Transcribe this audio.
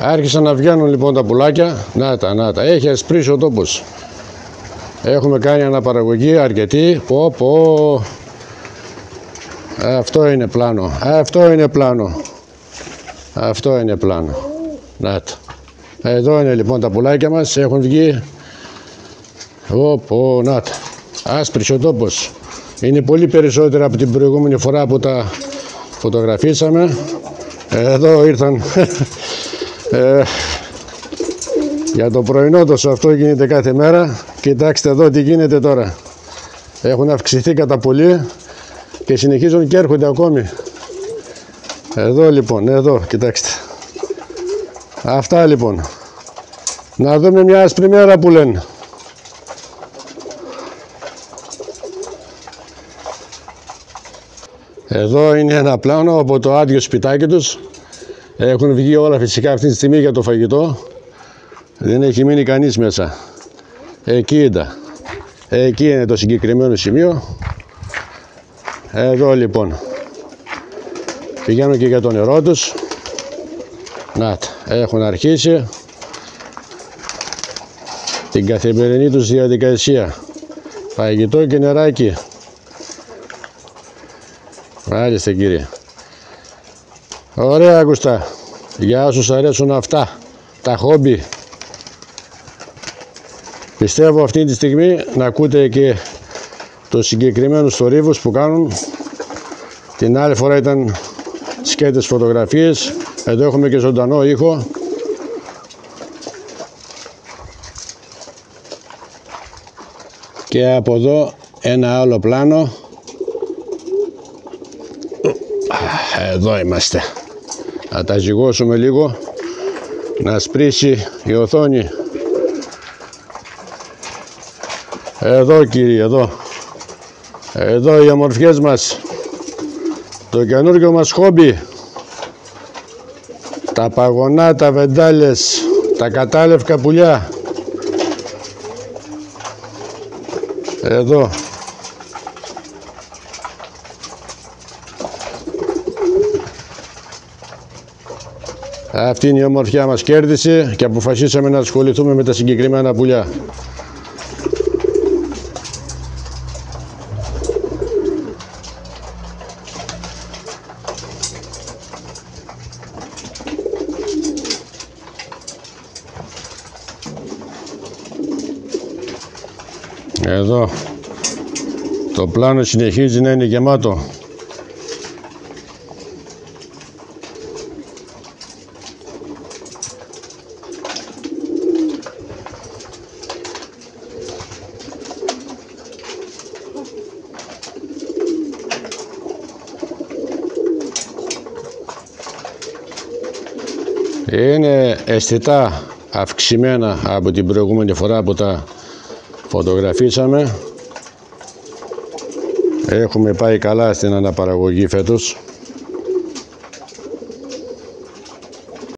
Άρχισαν να βγαίνουν λοιπόν τα πουλάκια. Να τα. Έχει ασπρίσει ο τόπος. Έχουμε κάνει αναπαραγωγή αρκετή. Αυτό είναι πλάνο. Αυτό είναι πλάνο. Να τα. Εδώ είναι λοιπόν τα πουλάκια μας. Έχουν βγει. Να τα. Άσπρισε ο τόπος. Είναι πολύ περισσότερα από την προηγούμενη φορά που τα φωτογραφίσαμε. Εδώ ήρθαν. Για το πρωινό τόσο αυτό γίνεται κάθε μέρα. Κοιτάξτε εδώ τι γίνεται τώρα. Έχουν αυξηθεί κατά πολύ και συνεχίζουν και έρχονται ακόμη. Εδώ λοιπόν, εδώ κοιτάξτε. Αυτά λοιπόν. Να δούμε μια άσπρη μέρα που λένε. Εδώ είναι ένα πλάνο από το άδειο σπιτάκι τους. Έχουν βγει όλα φυσικά αυτή τη στιγμή για το φαγητό. Δεν έχει μείνει κανείς μέσα. Εκεί είναι το συγκεκριμένο σημείο. Εδώ λοιπόν. Πηγαίνουν και για το νερό τους. Να τα, έχουν αρχίσει την καθημερινή τους διαδικασία. Φαγητό και νεράκι. Μάλιστα κύριε. Ωραία Αγκουστά. Για όσους αρέσουν αυτά τα χόμπι. Πιστεύω αυτή τη στιγμή να ακούτε και το συγκεκριμένους θορύβους που κάνουν. Την άλλη φορά ήταν σκέτες φωτογραφίες. Εδώ έχουμε και ζωντανό ήχο. Και από εδώ ένα άλλο πλάνο. Εδώ είμαστε. Θα τα ζυγώσουμε λίγο. Να σπρίσει η οθόνη. Εδώ κύριε, εδώ. Εδώ οι ομορφιές μας. Το καινούργιο μας χόμπι. Τα παγωνά, τα βεντάλες, τα κατάλευκα πουλιά. Εδώ. Αυτή είναι η ομορφιά μας κέρδισε και αποφασίσαμε να ασχοληθούμε με τα συγκεκριμένα πουλιά. Εδώ το πλάνο συνεχίζει να είναι γεμάτο. Είναι αισθητά αυξημένα από την προηγούμενη φορά που τα φωτογραφίσαμε. Έχουμε πάει καλά στην αναπαραγωγή φέτος.